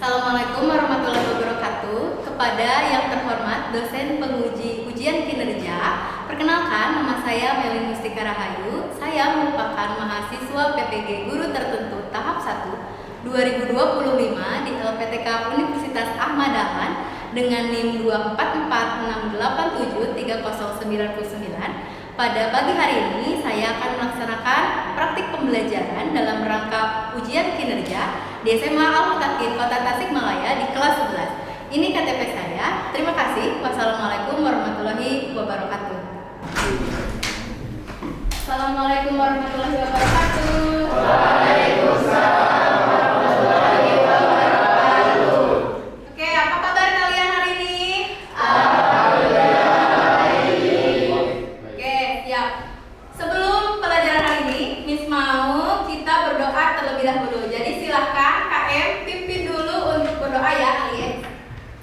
Assalamualaikum warahmatullahi wabarakatuh. Kepada yang terhormat dosen penguji ujian kinerja, perkenalkan nama saya Melin Mustika Rahayu. Saya merupakan mahasiswa PPG Guru Tertentu tahap 1 2025 di LPTK Universitas Ahmad Dahlan dengan NIM 244687309. Pada pagi hari ini saya akan melaksanakan praktik pembelajaran dalam rangka ujian kinerja di SMA Al-Mutakin Kota Tasikmalaya di kelas 11. Ini KTP saya. Terima kasih. Wassalamualaikum warahmatullahi wabarakatuh. Assalamualaikum warahmatullahi wabarakatuh. Waalaikumsalam warahmatullahi wabarakatuh. Oke, apa kabar kalian hari ini? Alhamdulillah baik. Oke, siap. Sebelum pelajaran hari ini, Miss mau kita berdoa terlebih dahulu. Jadi silahkan KM pimpin dulu untuk berdoa ya, kalian.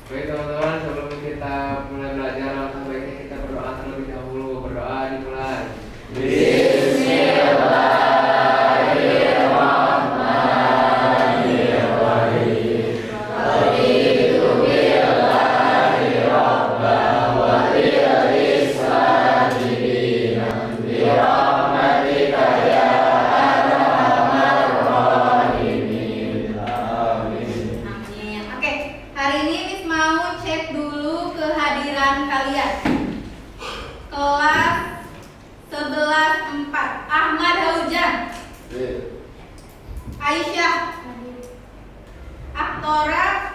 Baik teman-teman, sebelum kita mulai belajar, langsung baiknya kita berdoa terlebih dahulu. Berdoa dimulai. Bismillahirrahmanirrahim. Raditu billahi rabban wa bil islami dinan bi rahmatika ya arhamar rahimin. Amin. Amin. Oke, hari ini Miss mau cek dulu kehadiran kalian. Kelas 11-4 Ahmad Haujan, Aisyah, Aktora,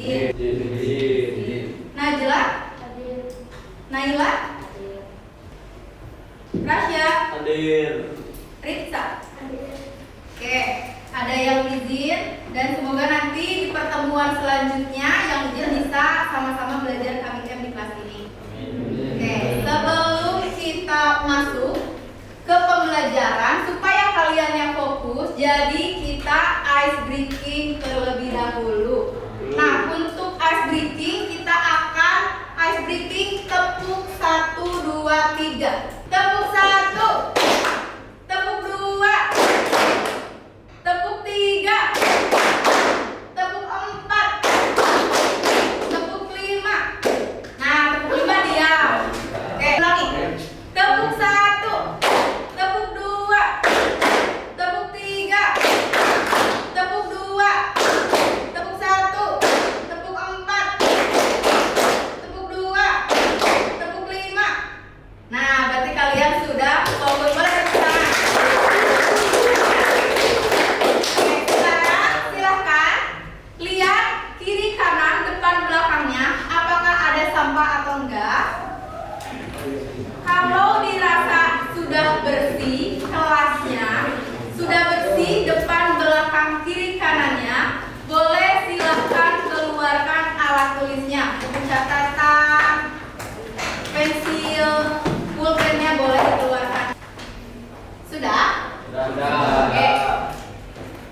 Izin, Najla, Naila, Rasya, Ritsa. Oke, ada yang izin dan semoga nanti di pertemuan selanjutnya yang izin bisa sama-sama belajar KMM di kelas ini. Oke, sebelum kita masuk ke pembelajaran supaya kaliannya fokus, jadi kita ice breaking terlebih dahulu. Nah, untuk ice breaking kita akan ice breaking tepuk 1 2 3. Tepuk 1. Tepuk 2. Tepuk 3. Tepuk 4. Tepuk 5. Nah, tepuk 5 diam. Oke, ulangi. Tepuk 1. Tepuk 2. Tepuk 3. Tepuk 2. Tepuk 1. Tepuk 4. Tepuk 2. Tepuk 5. Nah, berarti kalian sudah fokus. Boleh tepuk tangan. Oke, sekarang silahkan lihat kiri kanan depan belakangnya apakah ada sampah atau enggak. Kalau dirasa sudah bersih kelasnya, sudah bersih depan belakang kiri kanannya, boleh silahkan keluarkan alat tulisnya, buku catatan, pensil, pulpennya boleh dikeluarkan. Sudah? Oke.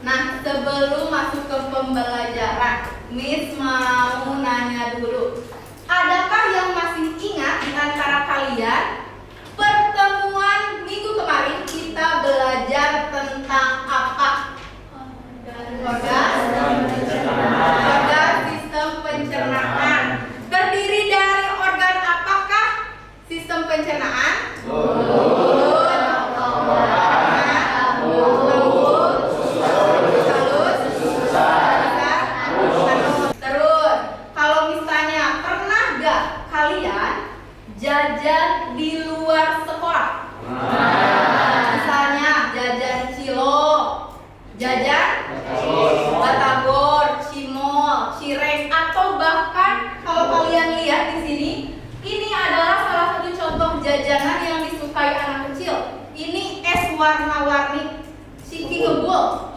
Nah, sebelum masuk ke pembelajaran, Miss mau nanya dulu. Adakah yang masih ingat di antara kalian pertemuan minggu kemarin kita belajar tentang apa? Organ sistem pencernaan. Terdiri dari organ apakah sistem pencernaan? Terus, kalau misalnya pernah gak kalian jajan di luar sekolah? Misalnya jajan cilok, jajan batagor, cimol, cireng, atau bahkan kalau kalian lihat di sini, ini adalah salah satu contoh jajanan yang disukai anak kecil. Ini es warna-warni, Ciki Ngebul.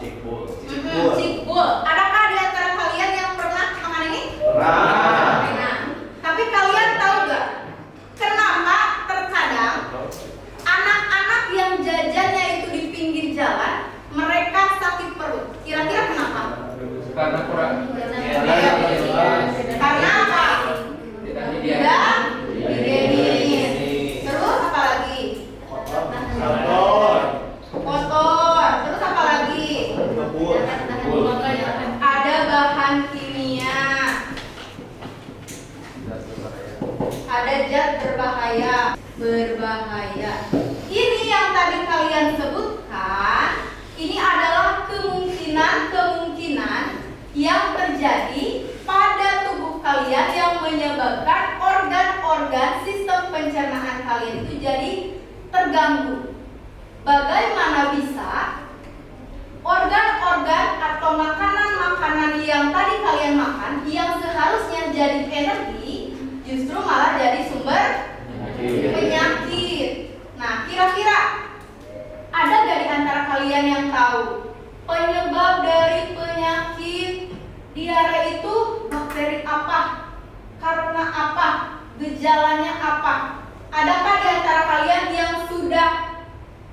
Cikbul. Adakah di antara kalian yang pernah makan ini? Nah, tapi kalian tahu gak kenapa terkadang anak-anak yang jajannya itu di pinggir jalan mereka sakit perut? Kira-kira kenapa? Karena kurang. Karena apa? Tidak Tidak higienis. Terus apa lagi? Kotor. Terus apa lagi? berbahaya. Ini yang tadi kalian sebutkan, ini adalah kemungkinan-kemungkinan yang terjadi pada tubuh kalian yang menyebabkan organ-organ sistem pencernaan kalian itu jadi terganggu. Bagaimana bisa organ-organ atau makanan-makanan yang tadi kalian makan yang seharusnya jadi energi justru malah jadi sumber penyakit. Nah, kira-kira ada gak di antara kalian yang tahu penyebab dari penyakit diare itu bakteri apa? Karena apa? Gejalanya apa? Adakah di antara kalian yang sudah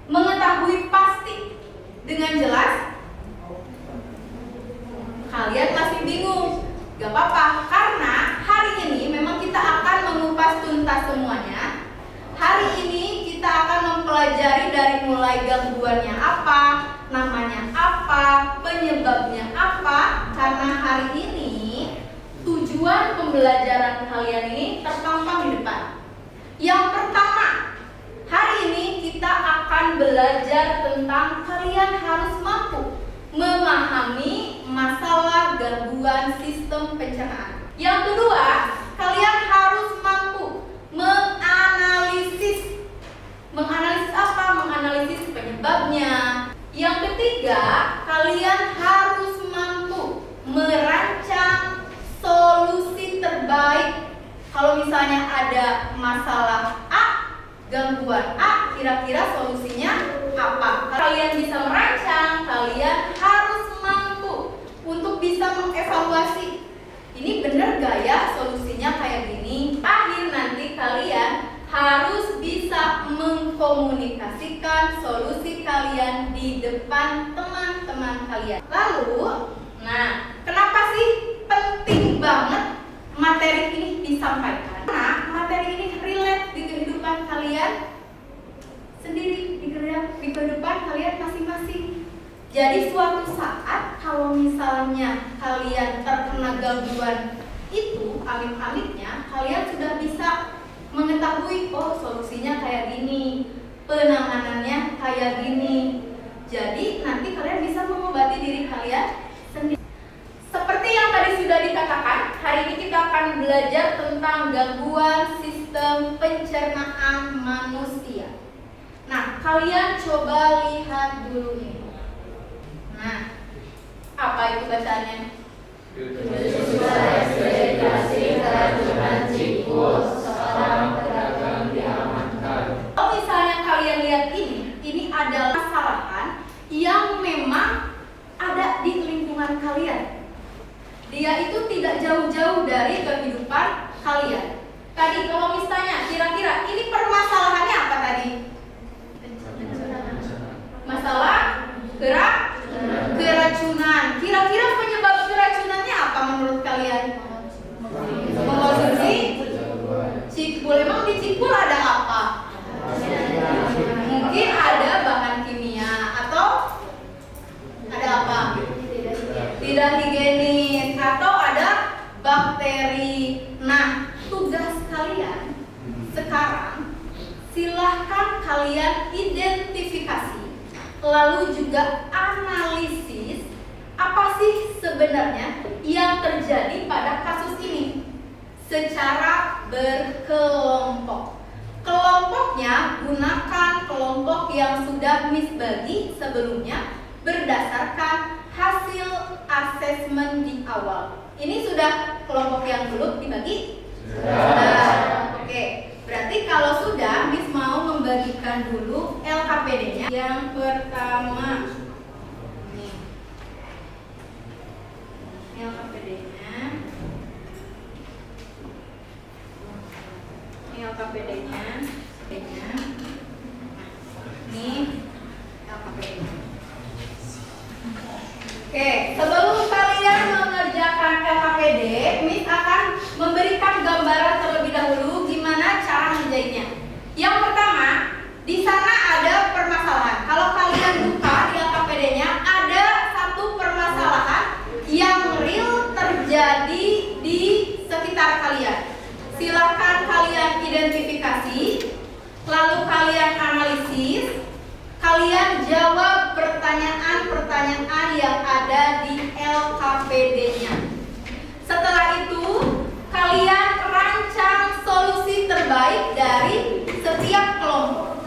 mengetahui pasti dengan jelas? Kalian masih bingung? Gak apa-apa, karena hari ini memang kita akan mengupas tuntas semuanya. Hari ini kita akan mempelajari dari mulai gangguannya apa, namanya apa, penyebabnya apa. Karena hari ini tujuan pembelajaran kalian ini terpampang di depan. Yang pertama, hari ini kita akan belajar tentang kalian harus mampu memahami masalah gangguan sistem pencernaan. Yang kedua, kalian harus mampu menganalisis. Menganalisis apa? Menganalisis penyebabnya. Yang ketiga, kalian harus mampu merancang solusi terbaik. Kalau misalnya ada masalah A, gangguan A, kira-kira solusinya apa? Kalian bisa merancang, kalian harus mampu untuk bisa mengevaluasi. Ini bener gak ya solusinya kayak gini? Akhir nanti kalian harus bisa mengkomunikasikan solusi kalian di depan teman-teman kalian. Lalu, nah, kenapa sih penting banget materi ini disampaikan? Karena materi ini relate di kehidupan kalian sendiri, di kehidupan kalian masing-masing. Jadi suatu saat kalau misalnya kalian terkena gangguan itu, amit-amitnya kalian sudah bisa mengetahui, oh solusinya kayak gini, penanganannya kayak gini. Jadi nanti kalian bisa mengobati diri kalian sendiri. Seperti yang tadi sudah dikatakan, hari ini kita akan belajar tentang gangguan sistem pencernaan manusia. Nah, kalian coba lihat dulu ini. Nah, apa itu bacaannya? Kalau misalnya kalian lihat ini adalah kesalahan yang memang ada di lingkungan kalian. Dia itu tidak jauh-jauh dari kehidupan kalian. Tadi kalau misalnya kira-kira ini permasalahannya apa tadi? Masalah keracunan. Kira-kira penyebab keracunannya apa menurut kalian? Mengkonsumsi cikbul. Emang di cikbul ada apa? Mungkin ada bahan kimia atau ada apa? Tidak higienis atau ada bakteri. Nah, tugas kalian sekarang silahkan kalian identifikasi, lalu juga analisis apa sih sebenarnya yang terjadi pada kasus ini secara berkelompok. Kelompoknya gunakan kelompok yang sudah Miss bagi sebelumnya berdasarkan hasil asesmen di awal. Ini sudah kelompok yang belum dibagi? Sudah. Oke, berarti kalau sudah, Miss mau membagikan dulu LKPD-nya. Yang pertama, nih, LKPD-nya. Ini LKPD-nya. Ini LKPD-nya. Oke, sebelum kalian mengerjakan LKPD, Miss akan memberikan gambaran terlebih dahulu gimana cara menjahitnya. Yang pertama, di sana ada permasalahan. Kalau kalian buka di LKPD-nya, ada satu permasalahan yang real terjadi di sekitar kalian. Silakan kalian identifikasi, lalu kalian kelompok.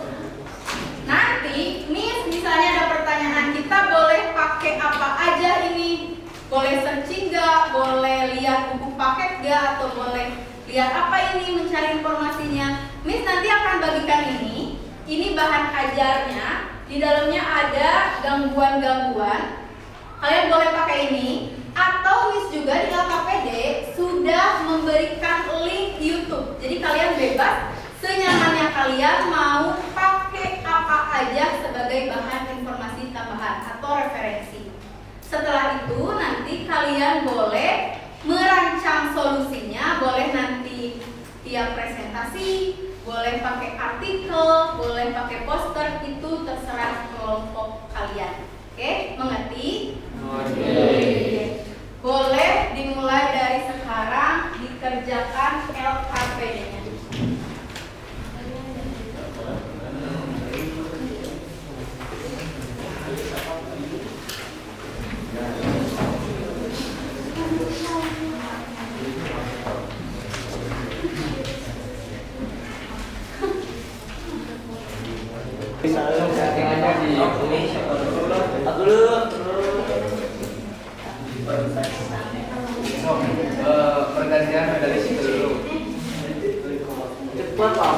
Nanti Miss misalnya ada pertanyaan, kita boleh pakai apa aja ini? Boleh searching gak? Boleh lihat buku paket gak? Atau boleh lihat apa ini, mencari informasinya? Miss nanti akan bagikan ini. Ini bahan ajarnya. Di dalamnya ada gangguan-gangguan. Kalian boleh pakai ini. Atau Miss juga di LKPD sudah memberikan link YouTube. Jadi kalian bebas senyamannya kalian mau pakai apa aja sebagai bahan informasi tambahan atau referensi. Setelah itu nanti kalian boleh merancang solusinya, boleh nanti tiap presentasi, boleh pakai artikel, boleh pakai poster, itu terserah kelompok kalian. Oke, mengerti? Oke. Boleh dimulai dari sekarang dikerjakan LKPD-nya. Pergantian dari situ dulu. Cepat lah.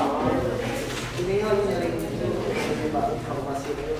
Ini harus nyari informasi dulu.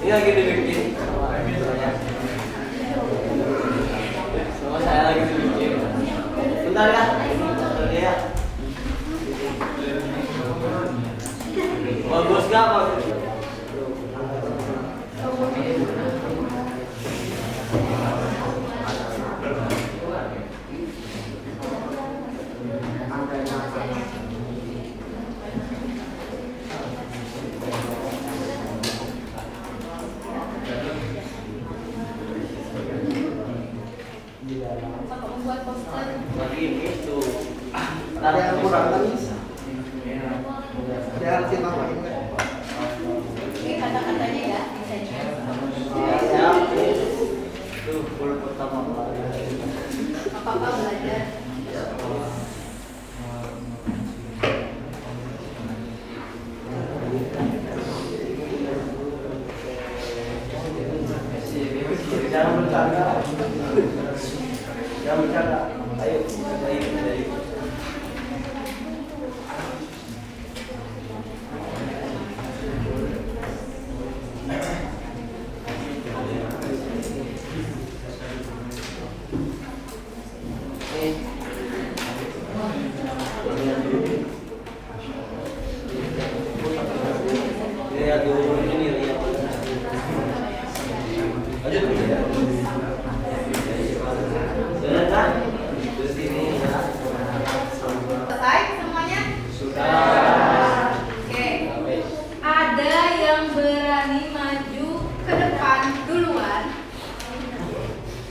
Ini lagi dibikin. Sama saya lagi dibikin. Bentar ya. Ya. Bagus gak bagus? Membuat poster. Lagi itu. Ada yang kurang lagi. Ada yang kita pakai enggak? Oke, kata-katanya ya, desainnya. Siap. Itu gol pertama kali. Apa-apa belajar. Jangan bercanda. Jangan bercanda. Ayo, dari. Lihat dulu ini lihat. Lanjut. Sudah kan? Di sini ya. Selesai semuanya? Sudah. Oke. Ada yang berani maju ke depan duluan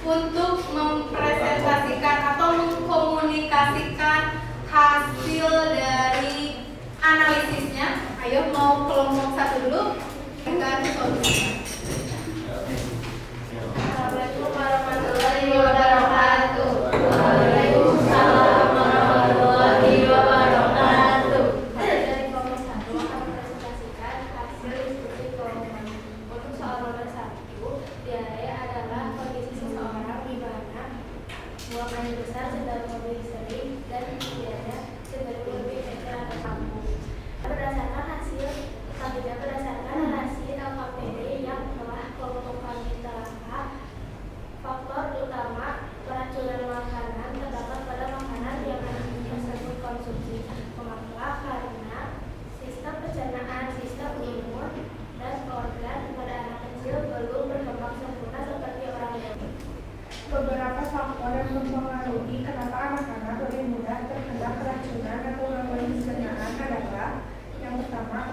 untuk mempresentasikan atau mengkomunikasikan hasil dari analisisnya? Ayo, mau kelompok satu dulu. Kita solusinya. Assalamualaikum warahmatullahi wabarakatuh. Waalaikumsalam warahmatullahi wabarakatuh. Dari kelompok 1 akan mempresentasikan hasil diskusi kelompok. Untuk soal nomor 1, diare adalah kondisi seseorang di mana buang air besar sedang lebih sering dan diare cenderung lebih kecil atau kambuh. Berdasarkan hasil selanjutnya, berdasarkan hasil LKPD yang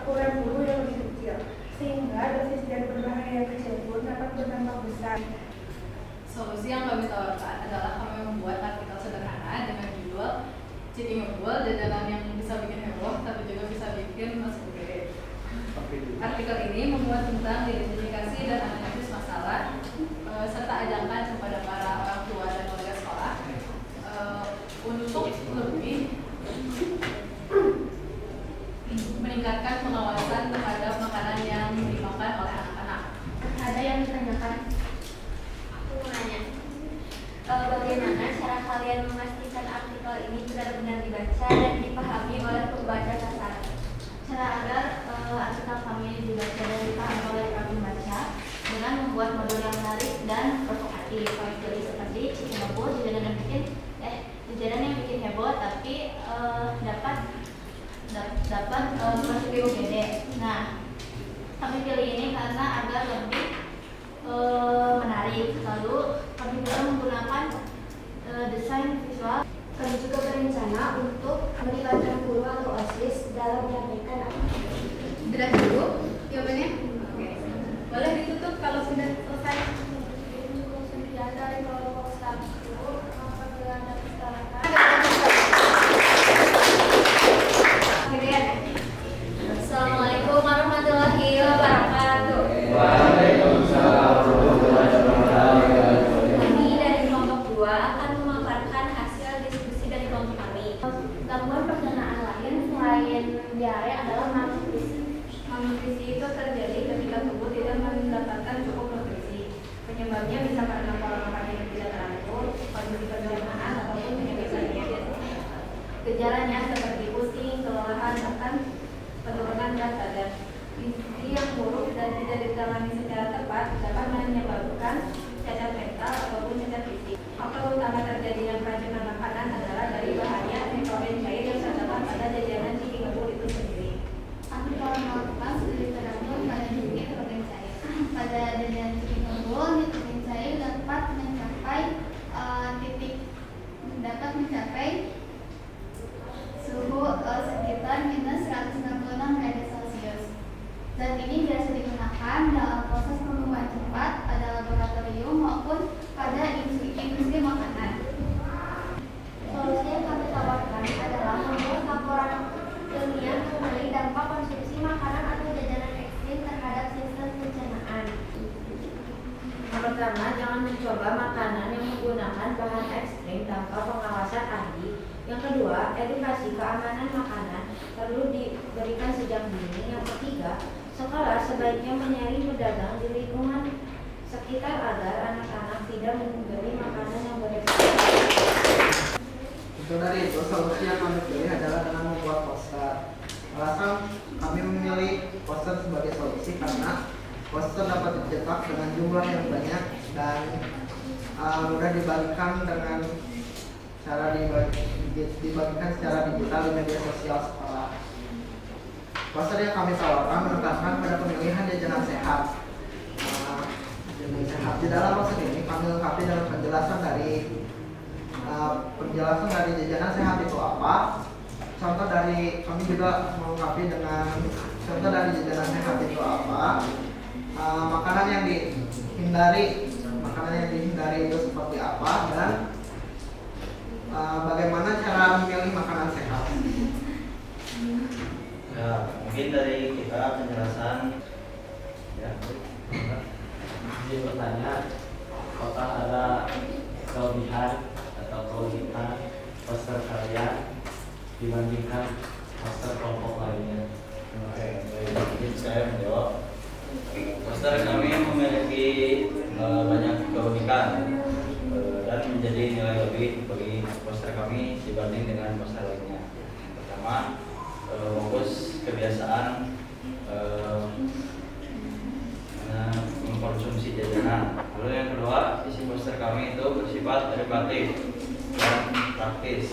ukuran bulu yang lebih kecil, sehingga dosis zat berbahaya yang kecil pun dapat berdampak besar. Solusi yang kami tawarkan adalah kami membuat artikel sederhana dengan judul Citi Ngebul, jajanan yang bisa bikin heboh tapi juga bisa bikin masuk gede. Artikel ini memuat tentang identifikasi dan analisis masalah serta ajakan kepada para orang tua dan warga sekolah untuk lebih meningkatkan pengawasan terhadap makanan yang dimakan oleh anak-anak. Ada yang ditanyakan? Aku mau nanya, bagaimana cara kalian memastikan artikel ini benar-benar dibaca dan dipahami oleh pembaca kasar? Cara agar artikel kami dibaca dan dipahami oleh para pembaca dengan membuat modul yang menarik dan provokatif. Kami pilih seperti Citi Ngebul, jajanan yang bikin heboh tapi dapat masuk di UGD. Nah, kami pilih ini karena agar lebih menarik. Lalu kami juga menggunakan desain visual. Kami juga berencana untuk melibatkan guru atau OSIS dalam menyampaikan artikel. Sudah cukup jawabannya? Oke. Boleh ditutup kalau sudah selesai. Sekian dari kelompok 1. Apabila ada kesalahan, Assalamualaikum warahmatullahi wabarakatuh. Waalaikumsalam warahmatullahi wabarakatuh. Kami dari kelompok 2 akan memaparkan hasil diskusi dari kelompok kami. gangguan pencernaan lain selain diare adalah malnutrisi. Malnutrisi itu terjadi ketika tubuh tidak mendapatkan cukup nutrisi. Penyebabnya bisa karena pola makan yang tidak teratur, kondisi pencernaan, ataupun penyakit lainnya. Gejalanya seperti pusing, kelelahan, bahkan penurunan berat badan. Gizi yang buruk dan tidak ditangani secara tepat dapat menyebabkan cacat mental ataupun cacat fisik. Faktor utama terjadinya keracunan makanan adalah dari bahaya nitrogen cair yang terdapat pada jajanan Citi Ngebul itu sendiri. Kami telah melakukan studi teratur pada diri nitrogen cair. Pada jajanan Citi Ngebul, nitrogen cair dapat mencapai suhu sekitar minus 166 derajat Celcius. Zat ini biasa digunakan dalam proses pembuatan cepat pada laboratorium maupun pada industri makanan. Solusi yang kami tawarkan adalah membuat laporan ilmiah mengenai dampak konsumsi makanan atau jajanan ekstrim terhadap sistem pencernaan. Yang pertama, jangan mencoba makanan yang menggunakan bahan ekstrim tanpa pengawasan ahli. Yang kedua, edukasi keamanan makanan perlu diberikan sejak dini. Yang ketiga, sekolah sebaiknya menyaring pedagang di lingkungan sekitar agar anak-anak tidak membeli makanan yang beresiko. Untuk dari itu, solusi yang kami pilih adalah dengan membuat poster. Alasan kami memilih poster sebagai solusi karena poster dapat dicetak dengan jumlah yang banyak dan mudah dibagikan dengan cara dibagikan secara digital di media sosial sekolah. Poster yang kami tawarkan menekankan pada pemilihan jajanan sehat. Di dalam poster ini kami lengkapi dengan penjelasan dari jajanan sehat itu apa. Contoh dari kami juga melengkapi dengan contoh dari jajanan sehat itu apa. Makanan yang dihindari itu seperti apa dan bagaimana cara memilih makanan sehat. Ya, mungkin dari kita penjelasan ya. Jadi bertanya apakah ada kelebihan atau keunikan poster kalian dibandingkan poster kelompok lainnya? Oke, baik. Mungkin saya menjawab. Poster kami memiliki banyak keunikan dan menjadi nilai lebih bagi poster kami dibanding dengan poster lainnya. Pertama, fokus kebiasaan mengkonsumsi jajanan. Lalu yang kedua, isi poster kami itu bersifat edukatif dan praktis.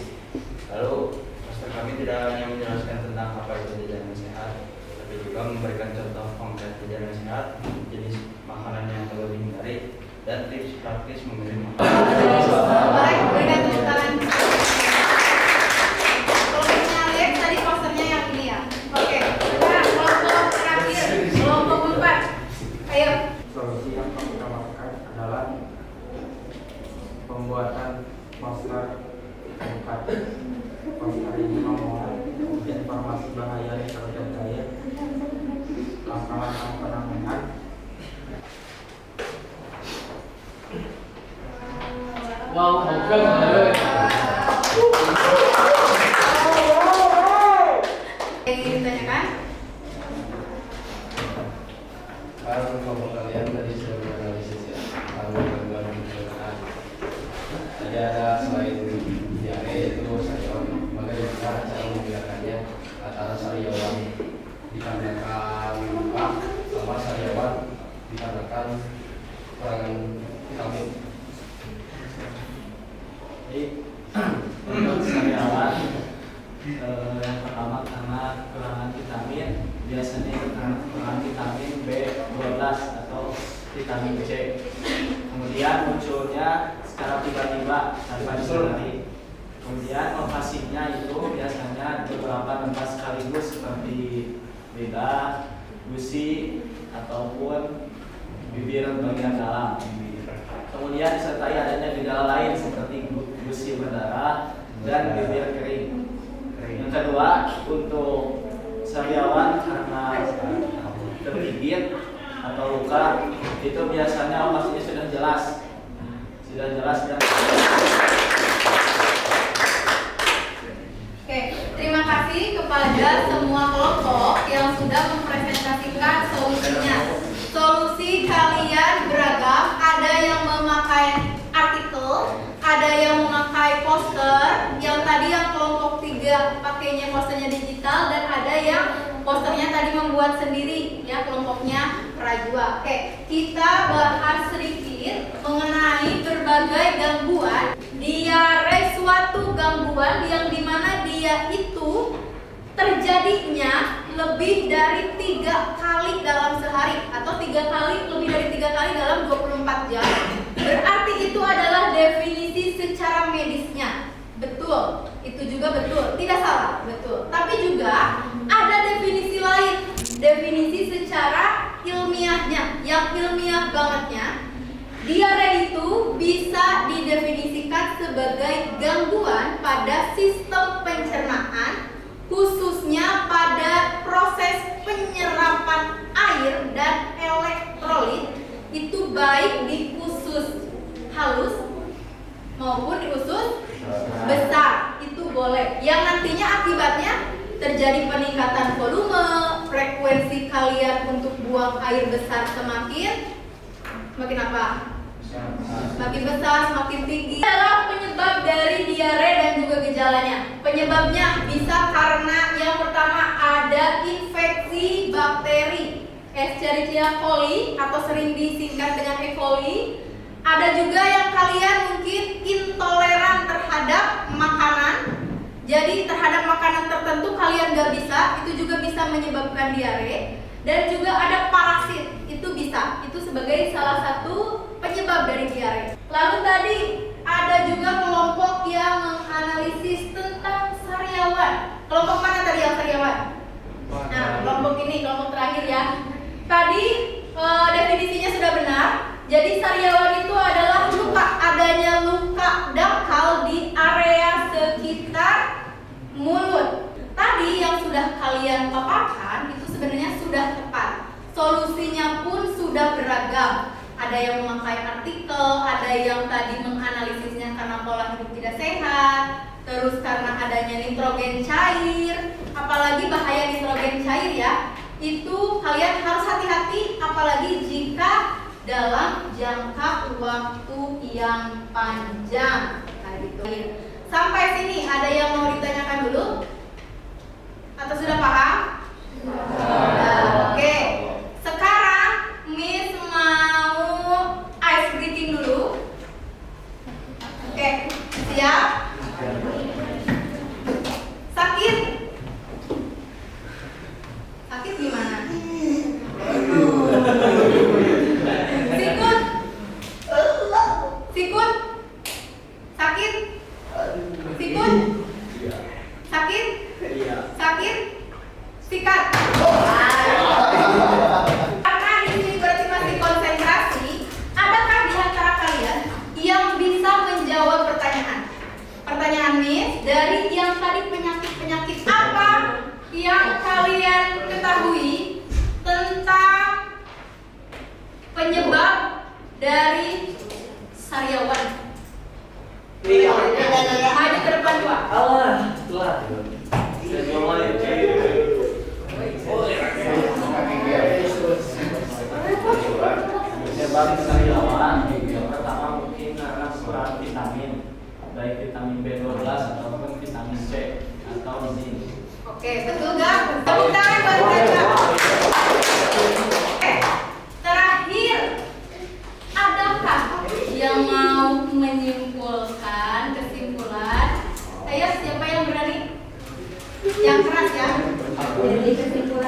Lalu poster kami tidak hanya menjelaskan tentang apa itu jajanan sehat, tapi juga memberikan contoh konkret jajanan sehat, jenis makanan yang perlu dihindari, dan tips praktis memilih makanan. Baik, berikan tepuk tangan. Kalau misalnya lihat tadi posternya yang ini ya. Oke, kita kelompok Wow, oke banget. Yang ingin ditanyakan? Para kelompok kalian tadi sudah menganalisis ya kalau gangguan pencernaan. Tadi ada selain diare itu sariawan, bagaimana cara membedakannya antara sariawan dikarenakan luka sama sariawan dikarenakan kekurangan vitamin. Jadi untuk sariawan yang pertama karena kekurangan vitamin, biasanya itu karena kekurangan vitamin B12 atau vitamin C. Kemudian munculnya secara tiba-tiba tanpa disadari. Kemudian lokasinya itu biasanya beberapa tempat sekaligus seperti lidah, gusi, ataupun bibir bagian dalam. Kemudian disertai adanya gejala lain seperti gusi berdarah dan bibir kering. Yang kedua, untuk sariawan karena tergigit atau luka itu biasanya lokasinya sudah jelas dan Oke, terima kasih kepada semua kelompok yang sudah mempresentasikan solusinya. Solusi kalian beragam, ada yang memakai artikel, ada yang memakai poster, yang tadi yang kelompok 3 pakainya posternya digital, dan ada yang posternya tadi membuat sendiri, ya kelompoknya Rajwa. Oke, kita bahas sedikit mengenai berbagai gangguan. Diare suatu gangguan yang dimana dia itu terjadinya lebih dari 3 kali dalam sehari atau 3 kali, lebih dari 3 kali dalam 24 jam. Berarti itu adalah definisi secara medisnya. Betul, itu juga betul, tidak salah, betul. Tapi juga ada definisi lain, definisi secara ilmiahnya, yang ilmiah bangetnya. Diare itu bisa didefinisikan sebagai gangguan pada sistem pencernaan, khususnya pada proses penyerapan air dan elektrolit, itu baik di usus halus maupun di usus besar, itu boleh. Yang nantinya akibatnya terjadi peningkatan volume, frekuensi kalian untuk buang air besar semakin apa? Semakin besar, semakin tinggi. Adalah penyebab dari diare dan juga gejalanya. Penyebabnya bisa karena yang pertama ada infeksi bakteri Escherichia coli atau sering disingkat dengan E. coli. Ada juga yang kalian mungkin intoleran terhadap makanan. Jadi terhadap makanan tertentu kalian gak bisa, itu juga bisa menyebabkan diare. Dan juga ada parasit, itu bisa, itu sebagai salah satu penyebab dari diare. Lalu tadi ada juga kelompok yang menganalisis tentang sariawan. Kelompok mana tadi yang sariawan? Nah, kelompok ini, kelompok terakhir ya. Tadi definisinya sudah benar. Jadi sariawan itu adalah luka, adanya luka dangkal di area sekitar mulut. Tadi yang sudah kalian paparkan itu sebenarnya sudah tepat. Solusinya pun sudah beragam. Ada yang memakai artikel, ada yang tadi menganalisisnya karena pola hidup tidak sehat, terus karena adanya nitrogen cair. Apalagi bahaya nitrogen cair ya. Itu kalian harus hati-hati, apalagi jika dalam jangka waktu yang panjang. Nah, gitu. Sampai sini ada yang mau ditanyakan dulu? Atau sudah paham? Oke. Sekarang Miss mau ice breathing dulu. Oke, siap? Sakit? Sakit gimana? Sikut? Sikut? Sakit? Sikut? Sakit? Sakit? Sikat? Karena di sini berarti masih konsentrasi. Adakah di antara kalian yang bisa menjawab pertanyaan? Pertanyaan Miss dari yang tadi penyakit-penyakit apa yang kalian ketahui tentang penyebab dari sariawan?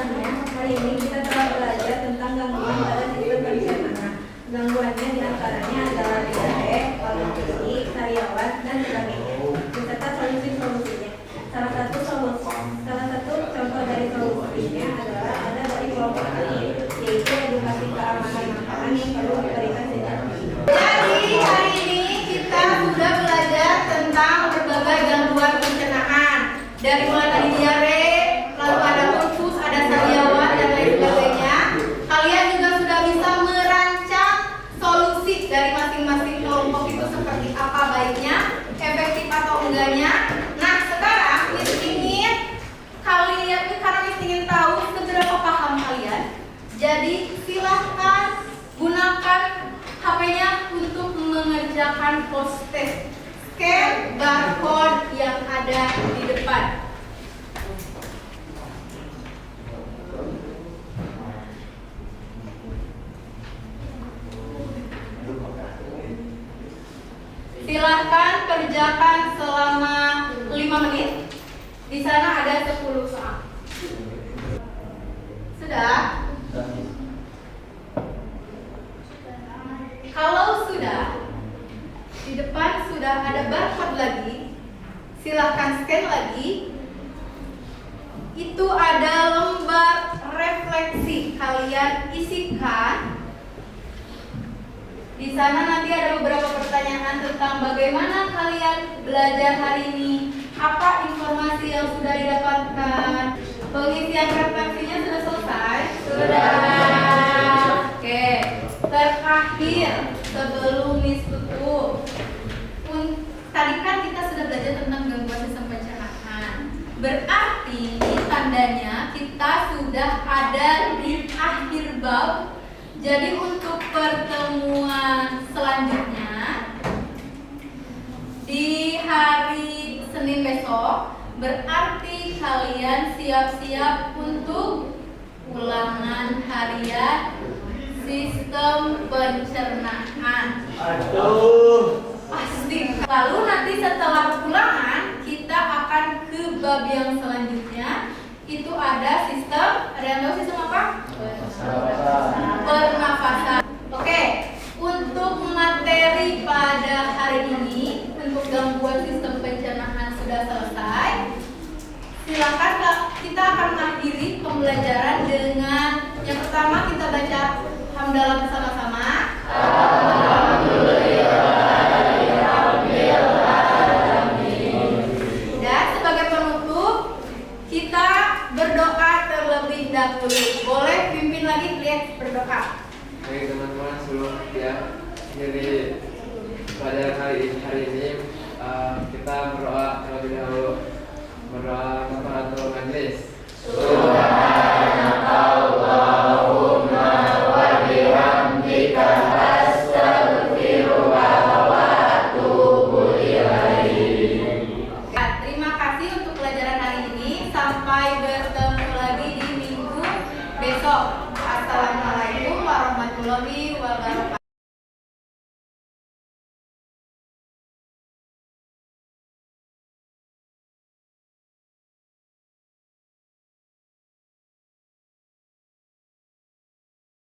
pembahasannya, hari ini kita telah belajar tentang gangguan pada sistem pencernaan. Gangguannya diantaranya adalah diare, malnutrisi, sariawan, dan sebagainya, beserta solusi-solusinya. Salah satu contoh dari solusinya adalah ada dari kelompok ini, yaitu edukasi keamanan makanan yang perlu diberikan sejak dini. Jadi hari ini kita sudah belajar tentang berbagai gangguan pencernaan. Dari mulai tadi diare, lalu ada usus, ada sariawan, dan lain sebagainya. Kalian juga sudah bisa merancang solusi dari masing-masing kelompok itu seperti apa baiknya, efektif atau enggaknya. Nah sekarang Miss ingin kalian, karena Miss ingin tahu seberapa paham kalian. Jadi silahkan gunakan HP-nya untuk mengerjakan post test. Scan barcode yang ada di depan. Silahkan kerjakan selama 5 menit. Di sana ada 10 soal. Sudah? Kalau sudah, di depan sudah ada barcode lagi, silahkan scan lagi. Itu ada lembar refleksi, kalian isikan. Di sana nanti ada beberapa pertanyaan tentang bagaimana kalian belajar hari ini, apa informasi yang sudah didapatkan. Pengisian refleksinya sudah selesai? Sudah. Oke. Terakhir sebelum Miss tutup, tadi kan kita sudah belajar tentang gangguan sistem pencernaan. Berarti tandanya kita sudah ada di akhir bab. Jadi untuk pertemuan selanjutnya di hari Senin besok, berarti kalian siap-siap untuk ulangan harian sistem pencernaan. Aduh. Pasti. Lalu nanti setelah ulangan kita akan ke bab yang selanjutnya. Itu ada sistem, ada yang tahu sistem apa? Pernafasan. Oke, untuk materi pada hari ini untuk gangguan sistem pencernaan sudah selesai. Silakan kita akan mengakhiri pembelajaran dengan yang pertama kita baca hamdalah bersama-sama. Dan sebagai penutup kita berdoa terlebih dahulu. Boleh pimpin lagi, lihat berdoa. Baik teman-teman, sebelum ya jadi pelajaran hari ini kita berdoa terlebih dahulu. Berdoa kafaratul majlis. Subhanakallahumma wa bihamdika astaghfiruka wa atubu ilaik. Terima kasih untuk pelajaran hari ini. Sampai bertemu lagi di minggu besok. Assalamualaikum warahmatullahi wabarakatuh.